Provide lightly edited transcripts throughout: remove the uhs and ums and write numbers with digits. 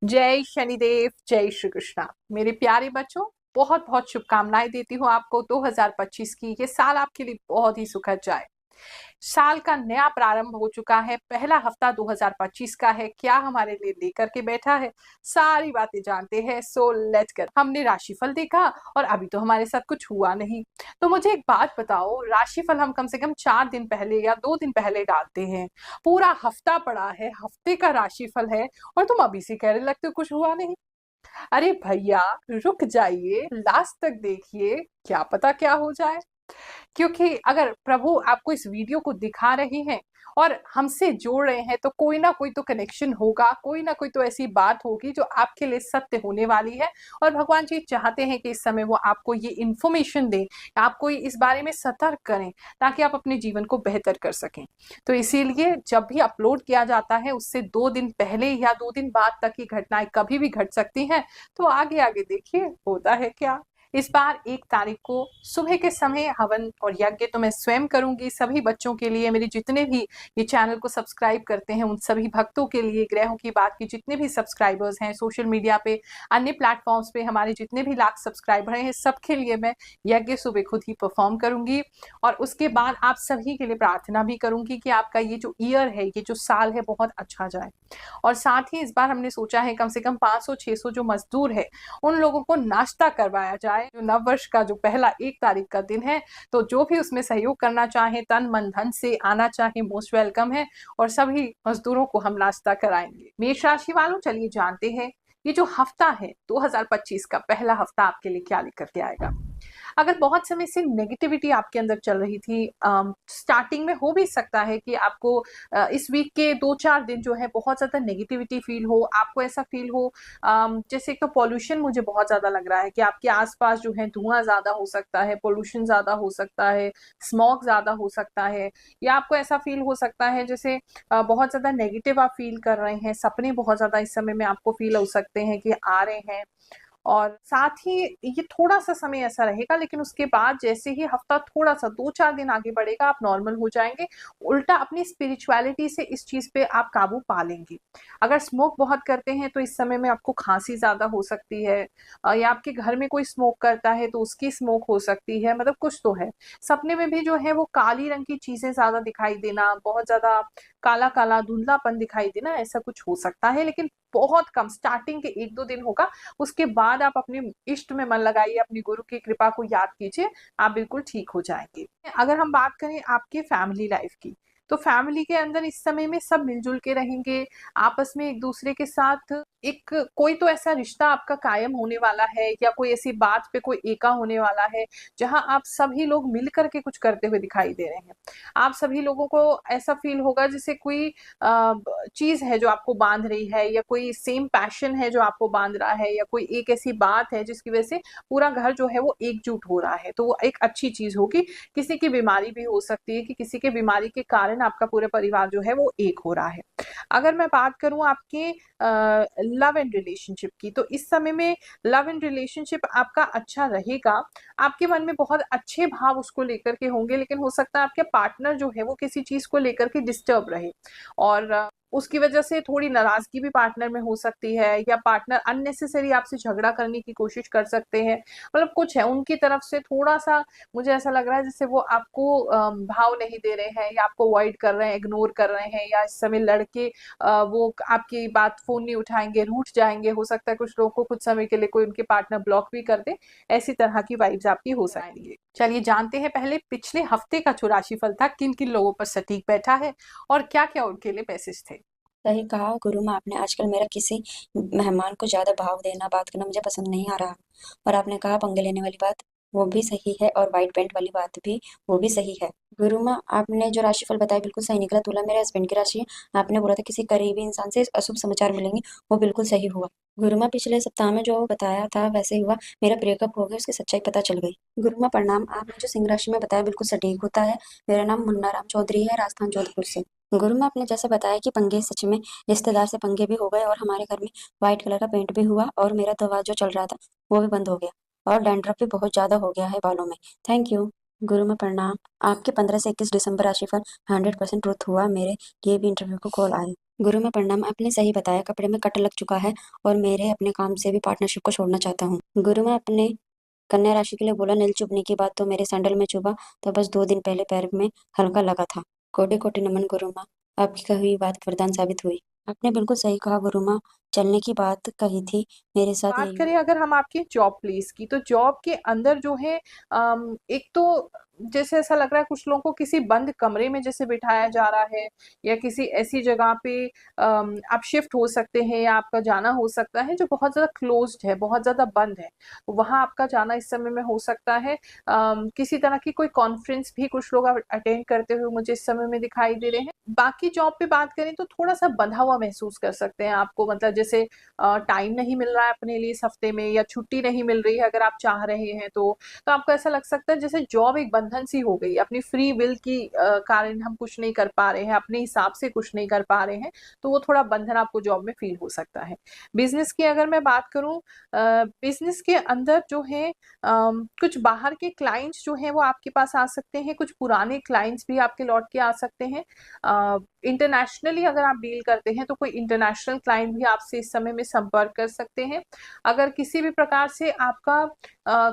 जय शनिदेव, जय श्री कृष्णा। मेरे प्यारे बच्चों, बहुत बहुत शुभकामनाएं देती हूँ आपको 2025 की। ये साल आपके लिए बहुत ही सुखद जाए। साल का नया प्रारंभ हो चुका है। पहला हफ्ता 2025 का है। क्या हमारे लिए लेकर के बैठा है, सारी बातें जानते हैं। So let's get. हमने राशिफल देखा और अभी तो हमारे साथ कुछ हुआ नहीं। तो मुझे एक बात बताओ, राशिफल हम कम से कम 4 दिन पहले या 2 दिन पहले डालते हैं। पूरा हफ्ता पड़ा है, हफ्ते का राशिफल है, और तुम अभी से कहने लगते हो कुछ हुआ नहीं। अरे भैया, रुक जाइए, लास्ट तक देखिए, क्या पता क्या हो जाए। क्योंकि अगर प्रभु आपको इस वीडियो को दिखा रहे हैं और हमसे जोड़ रहे हैं, तो कोई ना कोई तो कनेक्शन होगा, कोई ना कोई तो ऐसी बात होगी जो आपके लिए सत्य होने वाली है। और भगवान जी चाहते हैं कि इस समय वो आपको ये इंफॉर्मेशन दें, आपको इस बारे में सतर्क करें, ताकि आप अपने जीवन को बेहतर कर सकें। तो इसीलिए जब भी अपलोड किया जाता है, उससे 2 दिन पहले या 2 दिन बाद तक की घटनाएं कभी भी घट सकती हैं। तो आगे आगे देखिए होता है क्या। इस बार 1 तारीख को सुबह के समय हवन और यज्ञ तो मैं स्वयं करूंगी, सभी बच्चों के लिए, मेरे जितने भी ये चैनल को सब्सक्राइब करते हैं उन सभी भक्तों के लिए, ग्रहों की बात की जितने भी सब्सक्राइबर्स हैं, सोशल मीडिया पे, अन्य प्लेटफॉर्म्स पे हमारे जितने भी लाख सब्सक्राइबर हैं, सबके लिए मैं यज्ञ सुबह खुद ही परफॉर्म करूंगी। और उसके बाद आप सभी के लिए प्रार्थना भी करूंगी कि आपका ये जो ईयर है, ये जो साल है, बहुत अच्छा जाए। और साथ ही इस बार हमने सोचा है कम से कम 500-600 जो मजदूर है, उन लोगों को नाश्ता करवाया जाए, जो नव वर्ष का जो पहला 1 तारीख का दिन है। तो जो भी उसमें सहयोग करना चाहे, तन मन धन से आना चाहे, मोस्ट वेलकम है। और सभी मजदूरों को हम नाश्ता कराएंगे। मेष राशि वालों, चलिए जानते हैं ये जो हफ्ता है 2025 का पहला हफ्ता आपके लिए क्या लेकर के आएगा। अगर बहुत समय से नेगेटिविटी आपके अंदर चल रही थी, स्टार्टिंग में हो भी सकता है कि आपको इस वीक के 2-4 दिन जो है बहुत ज्यादा नेगेटिविटी फील हो, आपको ऐसा फील हो। जैसे एक तो पॉल्यूशन मुझे बहुत ज्यादा लग रहा है कि आपके आसपास जो है धुआं ज्यादा हो सकता है, पॉल्यूशन ज्यादा हो सकता है, स्मॉग ज्यादा हो सकता है। या आपको ऐसा फील हो सकता है जैसे बहुत ज्यादा नेगेटिव आप फील कर रहे हैं, सपने बहुत ज्यादा इस समय में आपको फील हो सकते हैं कि आ रहे हैं। और साथ ही ये थोड़ा सा समय ऐसा रहेगा, लेकिन उसके बाद जैसे ही हफ्ता थोड़ा सा 2-4 दिन आगे बढ़ेगा, आप नॉर्मल हो जाएंगे। उल्टा अपनी स्पिरिचुअलिटी से इस चीज पे आप काबू पा लेंगे। अगर स्मोक बहुत करते हैं तो इस समय में आपको खांसी ज्यादा हो सकती है, या आपके घर में कोई स्मोक करता है तो उसकी स्मोक हो सकती है, मतलब कुछ तो है। सपने में भी जो है वो काली रंग की चीजें ज्यादा दिखाई देना, बहुत ज्यादा काला काला धुंधलापन दिखाई देना, ऐसा कुछ हो सकता है, लेकिन बहुत कम। स्टार्टिंग के 1-2 दिन होगा, उसके बाद आप अपने इष्ट में मन लगाइए, अपनी गुरु की कृपा को याद कीजिए, आप बिल्कुल ठीक हो जाएंगे। अगर हम बात करें आपके फैमिली लाइफ की, तो फैमिली के अंदर इस समय में सब मिलजुल के रहेंगे, आपस में एक दूसरे के साथ एक कोई तो ऐसा रिश्ता आपका कायम होने वाला है, या कोई ऐसी बात पे कोई एका होने वाला है जहां आप सभी लोग मिल करके कुछ करते हुए दिखाई दे रहे हैं। आप सभी लोगों को ऐसा फील होगा जैसे कोई चीज है जो आपको बांध रही है, या कोई सेम पैशन है जो आपको बांध रहा है, या कोई एक ऐसी बात है जिसकी वजह से पूरा घर जो है वो एकजुट हो रहा है, तो वो एक अच्छी चीज होगी। किसी की बीमारी भी हो सकती है कि किसी के बीमारी के कारण आपका पूरा परिवार जो है वो एक हो रहा है। अगर मैं बात करूं आपके लव एंड रिलेशनशिप की, तो इस समय में लव एंड रिलेशनशिप आपका अच्छा रहेगा। आपके मन में बहुत अच्छे भाव उसको लेकर के होंगे, लेकिन हो सकता है आपके पार्टनर जो है वो किसी चीज को लेकर के डिस्टर्ब रहे, और उसकी वजह से थोड़ी नाराजगी भी पार्टनर में हो सकती है, या पार्टनर अननेसेसरी आपसे झगड़ा करने की कोशिश कर सकते हैं। मतलब कुछ है उनकी तरफ से थोड़ा सा, मुझे ऐसा लग रहा है जैसे वो आपको भाव नहीं दे रहे हैं, या आपको अवॉइड कर रहे हैं, इग्नोर कर रहे हैं, या इस समय लड़के वो आपकी बात फोन नहीं उठाएंगे, रूठ जाएंगे। हो सकता है कुछ लोगों को कुछ समय के लिए कोई उनके पार्टनर ब्लॉक भी कर दे। ऐसी तरह की वाइब्स आपकी हो सकती है। चलिए जानते हैं पहले पिछले हफ्ते का जो राशिफल था, किन किन लोगों पर सटीक बैठा है और क्या क्या उनके लिए मैसेज थे। सही कहा गुरु माँ आपने। आजकल मेरा किसी मेहमान को ज्यादा भाव देना, बात करना मुझे पसंद नहीं आ रहा। और आपने कहा पंगे लेने वाली बात, वो भी सही है, और वाइट पेंट वाली बात भी, वो भी सही है। गुरु माँ आपने जो राशिफल बताया बिल्कुल सही निकला। तुला मेरे हस्बैंड की राशि है। आपने बोला था किसी करीबी इंसान से अशुभ समाचार मिलेंगे, वो बिल्कुल सही हुआ। गुरु माँ पिछले सप्ताह में जो बताया था वैसे ही हुआ। मेरा ब्रेकअप हो गया, उसकी सच्चाई पता चल गई। गुरु माँ प्रणाम। आपने जो सिंह राशि में बताया बिल्कुल सटीक होता है। मेरा नाम मुन्ना राम चौधरी है, राजस्थान जोधपुर से। गुरु माँ आपने जैसे बताया कि पंगे, सच में रिश्तेदार से पंगे भी हो गए, और हमारे घर में व्हाइट कलर का पेंट भी हुआ, और मेरा दवा जो चल रहा था वो भी बंद हो गया, और डैंड्रफ भी बहुत ज्यादा हो गया है बालों में। Thank you. गुरु में प्रणाम। आपके 15 से 21 दिसंबर राशिफल 100% ट्रुथ हुआ। मेरे ये भी इंटरव्यू को कॉल आई। गुरु मैं प्रणाम, आपने सही बताया, कपड़े में कट लग चुका है और मेरे अपने काम से भी पार्टनरशिप को छोड़ना चाहता हूँ। गुरु मैं अपने कन्या राशि के लिए बोला, नील चुभने की बात तो मेरे सैंडल में चुभा तो बस 2 दिन पहले पैर में हल्का लगा था। कोटि कोटि नमन गुरु माँ, आपकी कही हुई बात वरदान साबित हुई। आपने बिल्कुल सही कहा गुरु माँ, चलने की बात कही थी, मेरे साथ बात यही करें हुआ। अगर हम आपके जॉब प्लेस की, तो जॉब के अंदर जो है एक तो जैसे ऐसा लग रहा है कुछ लोगों को किसी बंद कमरे में जैसे बिठाया जा रहा है, या किसी ऐसी जगह पे आप शिफ्ट हो सकते हैं, या आपका जाना हो सकता है जो बहुत ज़्यादा क्लोज्ड है, बहुत ज़्यादा बंद है। वहाँ आपका जाना इस समय में हो सकता है। किसी तरह की कोई कॉन्फ्रेंस भी कुछ लोग अटेंड करते हुए मुझे इस समय में दिखाई दे रहे हैं। बाकी जॉब पे बात करें तो थोड़ा-सा बंधा हुआ महसूस कर सकते हैं आपको, मतलब जैसे टाइम नहीं मिल रहा है अपने लिए इस हफ्ते में, या छुट्टी नहीं मिल रही है अगर आप चाह रहे हैं तो आपको ऐसा लग सकता है जैसे जॉब एक बंधन सी हो गई, अपनी फ्री विल की कारण हम कुछ नहीं कर पा रहे हैं, अपने हिसाब से कुछ नहीं कर पा रहे हैं, तो वो थोड़ा बंधन आपको जॉब में फील हो सकता है। बिजनेस की अगर मैं बात करूं, बिजनेस के अंदर जो है कुछ बाहर के क्लाइंट्स जो हैं वो आपके पास आ सकते हैं, कुछ पुराने क्लाइंट्स भी आपके लौट के आ सकते हैं। इंटरनेशनली अगर आप डील करते हैं तो कोई इंटरनेशनल क्लाइंट भी आपसे इस समय में संपर्क कर सकते हैं। अगर किसी भी प्रकार से आपका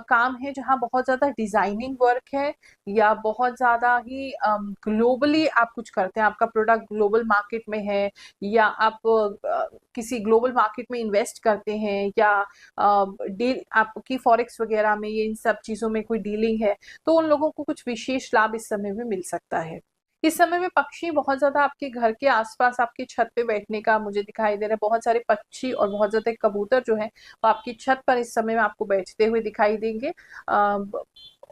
काम है जहाँ बहुत ज़्यादा डिजाइनिंग वर्क है, या बहुत ज़्यादा ही ग्लोबली आप कुछ करते हैं, आपका प्रोडक्ट ग्लोबल मार्केट में है, या आप किसी ग्लोबल मार्केट में इन्वेस्ट करते हैं, या डील आपकी फॉरेक्स वगैरह में, ये इन सब चीज़ों में कोई डीलिंग है, तो उन लोगों को कुछ विशेष लाभ इस समय में मिल सकता है। इस समय में पक्षी बहुत ज्यादा आपके घर के आसपास आपकी छत पे बैठने का मुझे दिखाई दे रहा है। बहुत सारे पक्षी और बहुत ज्यादा कबूतर जो है वो आपकी छत पर इस समय में आपको बैठते हुए दिखाई देंगे।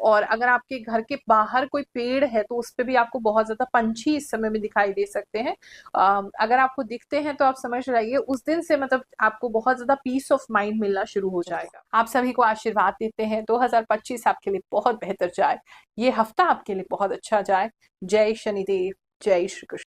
और अगर आपके घर के बाहर कोई पेड़ है तो उस पे भी आपको बहुत ज्यादा पंछी इस समय में दिखाई दे सकते हैं। अगर आपको दिखते हैं तो आप समझ रहिए उस दिन से मतलब आपको बहुत ज्यादा पीस ऑफ माइंड मिलना शुरू हो जाएगा। आप सभी को आशीर्वाद देते हैं 2025 आपके लिए बहुत बेहतर जाए, ये हफ्ता आपके लिए बहुत अच्छा जाए। जय शनिदेव, जय श्री कृष्ण।